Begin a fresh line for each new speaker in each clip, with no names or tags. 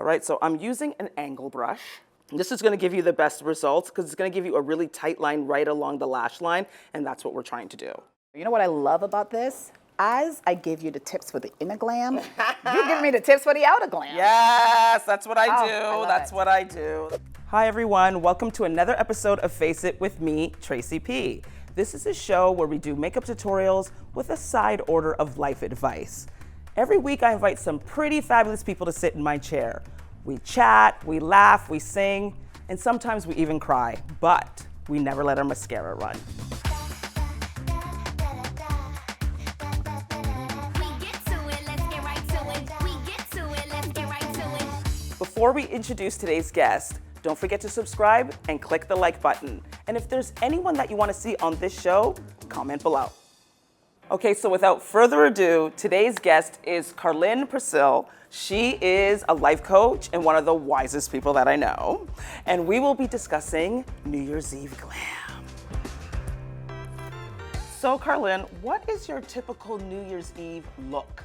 All right, so I'm using an angle brush. This is gonna give you the best results because it's gonna give you a really tight line right along the lash line, and that's what we're trying to do.
You know what I love about this? As I gave you the tips for the inner glam, you give me the tips for the outer glam.
Yes, that's what I do.
That's
what I do. Hi everyone, welcome to another episode of Face It with me, Tracy P. This is a show where we do makeup tutorials with a side order of life advice. Every week I invite some pretty fabulous people to sit in my chair. We chat, we laugh, we sing, and sometimes we even cry, but we never let our mascara run. Before we introduce today's guest, don't forget to subscribe and click the like button. And if there's anyone that you want to see on this show, comment below. Okay, so without further ado, today's guest is Karlyn Percil. She is a life coach and one of the wisest people that I know. And we will be discussing New Year's Eve glam. So Karlyn, what is your typical New Year's Eve look?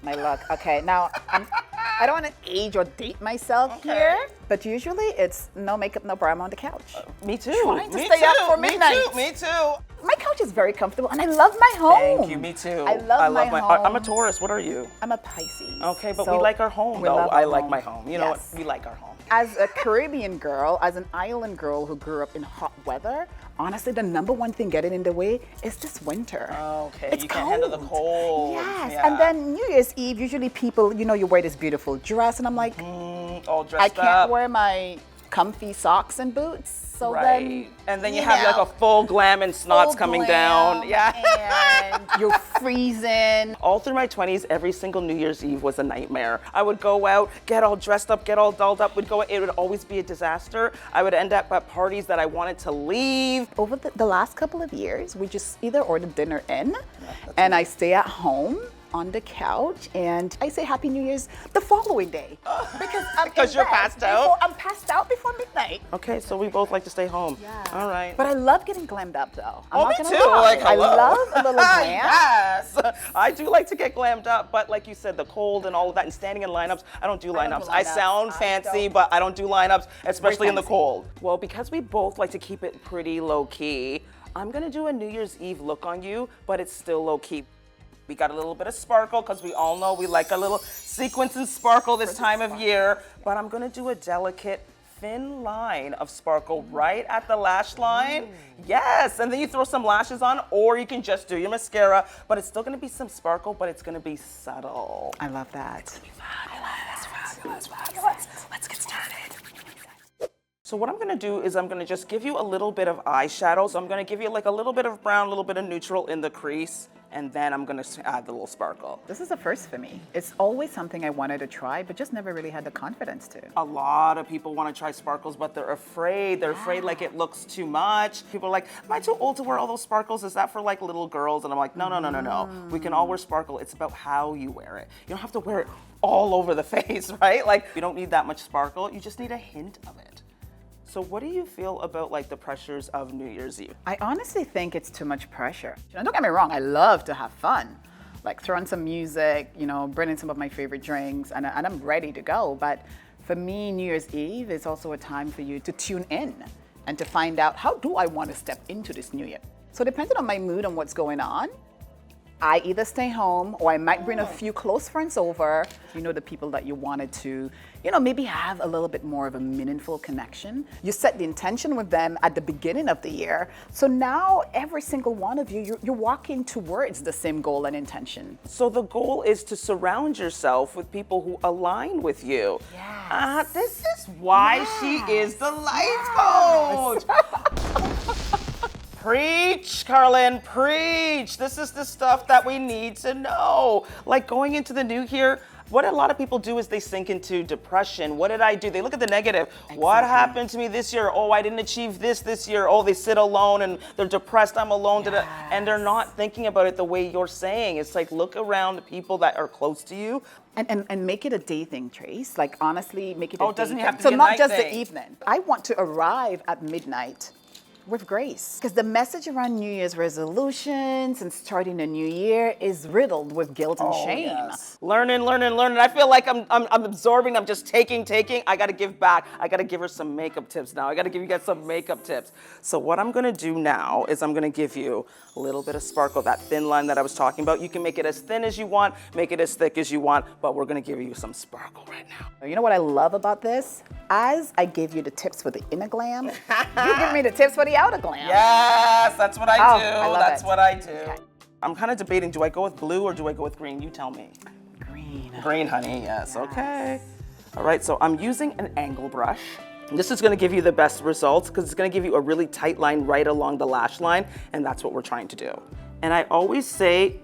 My look. Okay, now I don't want to age or date myself here, but usually it's no makeup, no bra. I'm on the couch.
Me too.
Trying to stay up for midnight.
Me too.
My couch is very comfortable, and I love my home.
Thank you. Me too.
I love my home.
I'm a Taurus. What are you?
I'm a Pisces.
Okay, but
so
we like our home, though. I like my home. You know what? We like our home.
As a Caribbean girl, as an island girl who grew up in hot weather, honestly, the number one thing getting in the way is this winter.
Okay,
it's
you
cold.
can't handle the cold.
Yes,
Yeah.
and then New Year's Eve, usually people, you wear this beautiful dress, and I'm like,
all dressed
I can't
up.
wear my comfy socks and boots. So
right. And then you have like a full glam and snots coming down. Yeah.
And you're freezing.
All through my 20s, every single New Year's Eve was a nightmare. I would go out, get all dressed up, get all dolled up, it would always be a disaster. I would end up at parties that I wanted to leave.
Over the last couple of years, we just either order dinner in, and I stay at home on the couch, and I say Happy New Year's the following day. Because
you're passed out?
I'm passed out before midnight.
Okay, so we both like to stay home.
Yeah.
All right.
But I love getting glammed up, though.
Me too. Like,
I love a little glam.
Yes. I do like to get glammed up, but like you said, the cold and all of that, and standing in lineups, I don't do lineups. I sound fancy, but I don't do lineups, especially in the cold. Well, because we both like to keep it pretty low key, I'm gonna do a New Year's Eve look on you, but it's still low key. We got a little bit of sparkle because we all know we like a little sequins and sparkle this time of year. But I'm gonna do a delicate, thin line of sparkle right at the lash line. Yes, and then you throw some lashes on, or you can just do your mascara. But it's still gonna be some sparkle, but it's gonna be subtle.
I love that.
Fabulous. Let's get started. So what I'm gonna do is I'm gonna just give you a little bit of eyeshadow. So I'm gonna give you like a little bit of brown, a little bit of neutral in the crease, and then I'm gonna add the little sparkle.
This is a first for me. It's always something I wanted to try, but just never really had the confidence to.
A lot of people wanna try sparkles, but they're afraid. They're afraid like it looks too much. People are like, am I too old to wear all those sparkles? Is that for like little girls? And I'm like, no. We can all wear sparkle. It's about how you wear it. You don't have to wear it all over the face, right? Like, you don't need that much sparkle. You just need a hint of it. So what do you feel about like the pressures of New Year's Eve?
I honestly think it's too much pressure. Don't get me wrong, I love to have fun. Like throw on some music, bring in some of my favorite drinks, and I'm ready to go. But for me, New Year's Eve is also a time for you to tune in and to find out, how do I want to step into this new year? So depending on my mood and what's going on, I either stay home or I might bring a few close friends over, the people that you wanted to, maybe have a little bit more of a meaningful connection. You set the intention with them at the beginning of the year. So now every single one of you, you're walking towards the same goal and intention.
So the goal is to surround yourself with people who align with you.
Yes.
This is why she is the life coach. Preach, Karlyn, preach. This is the stuff that we need to know. Like going into the new year, what a lot of people do is they sink into depression. What did I do? They look at the negative. Exactly. What happened to me this year? Oh, I didn't achieve this year. Oh, they sit alone and they're depressed. I'm alone. Yes. And they're not thinking about it the way you're saying. It's like, look around the people that are close to you.
And make it a day thing, Trace. Like, honestly, make it a day thing.
Oh, it doesn't have to
so
be a
not
night
just
thing.
the evening. I want to arrive at midnight with grace. Because the message around New Year's resolutions and starting a new year is riddled with guilt and shame.
Yes. Learning. I feel like I'm absorbing, I'm just taking. I gotta give back. I gotta give her some makeup tips now. I gotta give you guys some makeup tips. So what I'm gonna do now is I'm gonna give you a little bit of sparkle, that thin line that I was talking about. You can make it as thin as you want, make it as thick as you want, but we're gonna give you some sparkle right now.
You know what I love about this? As I gave you the tips for the inner glam, you give me the tips for the outer glam.
Yes, that's what I do.
I love
That's
it.
what I do.
Okay.
I'm kind of debating, do I go with blue or do I go with green? You tell me.
Green.
Green, honey, yes, okay. All right, so I'm using an angle brush. This is gonna give you the best results because it's gonna give you a really tight line right along the lash line, and that's what we're trying to do. And I always say,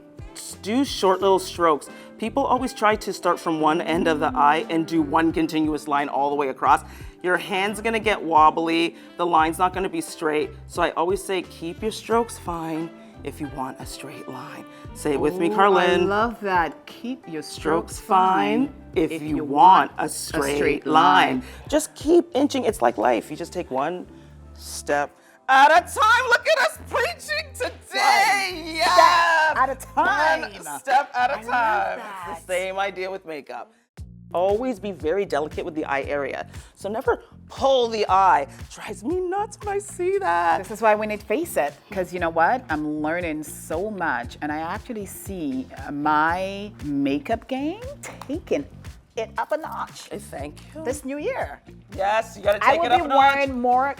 do short little strokes. People always try to start from one end of the eye and do one continuous line all the way across. Your hand's gonna get wobbly, the line's not gonna be straight. So I always say, keep your strokes fine if you want a straight line. Say it with me, Karlyn.
I love that. Keep your
Strokes fine if you want a straight line. Just keep inching. It's like life. You just take one step at a time. Look at us preaching today. Yes.
At a time.
One step at a
I love
time.
that.
It's the same idea with makeup. Always be very delicate with the eye area. So never pull the eye. Drives me nuts when I see that.
This is why we need to face it, because you know what? I'm learning so much, and I actually see my makeup game taking it up a notch
Hey, thank you.
this new year.
Yes, you gotta
I
take
will
it up
be
a notch.
wearing more,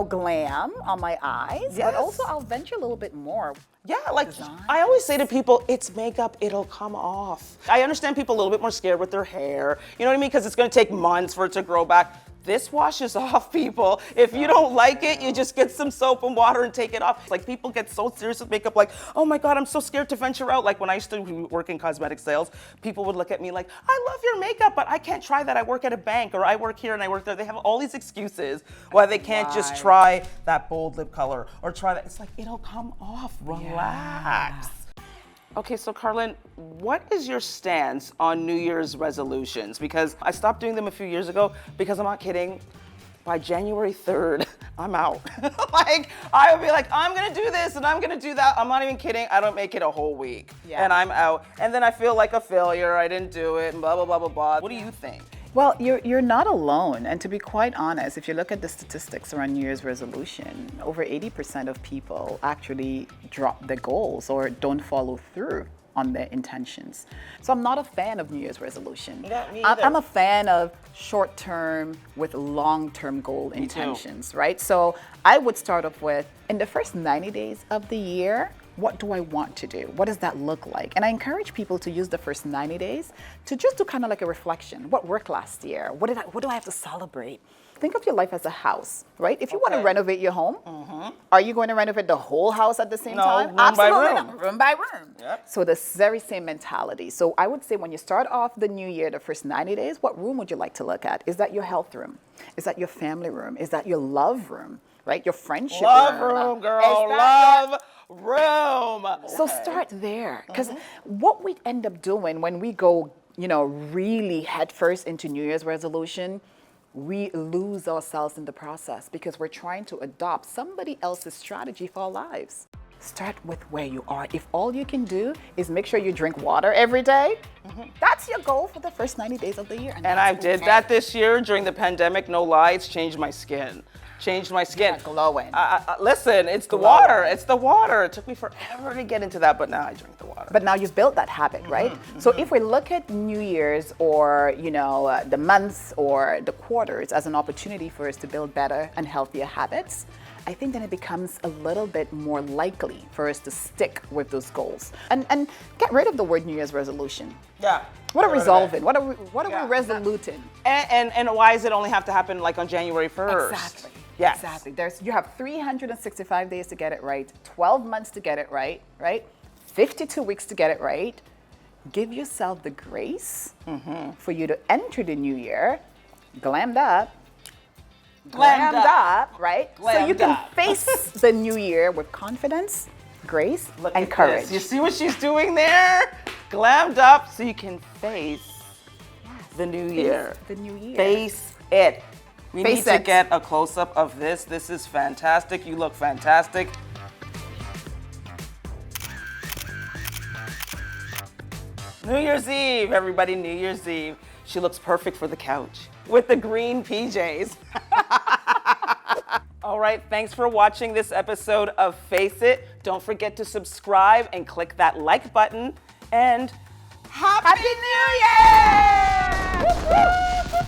glam on my eyes, but
Yes.
also I'll venture a little bit more.
Yeah, like
Design.
I always say to people, it's makeup, it'll come off. I understand people a little bit more scared with their hair, you know what I mean? Because it's gonna take months for it to grow back. This washes off, people. If you don't like it, you just get some soap and water and take it off. Like people get so serious with makeup, like, oh my God, I'm so scared to venture out. Like when I used to work in cosmetic sales, people would look at me like, I love your makeup, but I can't try that. I work at a bank, or I work here and I work there. They have all these excuses why they can't just try that bold lip color or try that. It's like, it'll come off, relax. Okay, so Karlyn, what is your stance on New Year's resolutions? Because I stopped doing them a few years ago because I'm not kidding. By January 3rd, I'm out. Like, I would be like, I'm gonna do this and I'm gonna do that. I'm not even kidding. I don't make it a whole week.
Yeah.
And I'm out. And then I feel like a failure. I didn't do it and blah, blah, blah, blah, blah. What do you think?
Well, you're not alone. And to be quite honest, if you look at the statistics around New Year's resolution, over 80% of people actually drop their goals or don't follow through on their intentions. So I'm not a fan of New Year's resolution.
Yeah, me either.
I'm a fan of short-term with long-term goal intentions, right? So I would start off with, in the first 90 days of the year, what do I want to do? What does that look like? And I encourage people to use the first 90 days to just do kind of like a reflection. What worked last year? What do I have to celebrate? Think of your life as a house, right? If you want to renovate your home, are you going to renovate the whole house at the same time?
room by
Absolutely
room.
not. Room by room.
Yep.
So the very same mentality. So I would say when you start off the new year, the first 90 days, what room would you like to look at? Is that your health room? Is that your family room? Is that your love room? Right? Your friendship
Love
room.
room, girl.
Is that
Love room.
So start there, because what we end up doing when we go, really headfirst into New Year's resolution, we lose ourselves in the process because we're trying to adopt somebody else's strategy for our lives. Start with where you are. If all you can do is make sure you drink water every day, that's your goal for the first 90 days of the year.
And I did that this year during the pandemic, no lie, it's changed my skin. Changed my skin.
Yeah, glowing.
Listen, it's the water. It's the water. It took me forever to get into that, but now I drink the water.
But now you've built that habit, right? So if we look at New Year's or, the months or the quarters as an opportunity for us to build better and healthier habits, I think then it becomes a little bit more likely for us to stick with those goals and get rid of the word New Year's resolution.
Yeah.
What are we resolving? What are we resoluting?
And why does it only have to happen like on January 1st?
Exactly.
Yes.
Exactly. You have 365 days to get it right, 12 months to get it right? 52 weeks to get it right. Give yourself the grace for you to enter the new year glammed up, right? So you can face the new year with confidence, grace, and courage.
You see what she's doing there? Glammed up so you can face the new year.
The new year.
Face it. We
Face
need to
it.
get a close-up of this. This is fantastic. You look fantastic. New Year's Eve, everybody, New Year's Eve. She looks perfect for the couch with the green PJs. All right, thanks for watching this episode of Face It. Don't forget to subscribe and click that like button. And Happy New Year!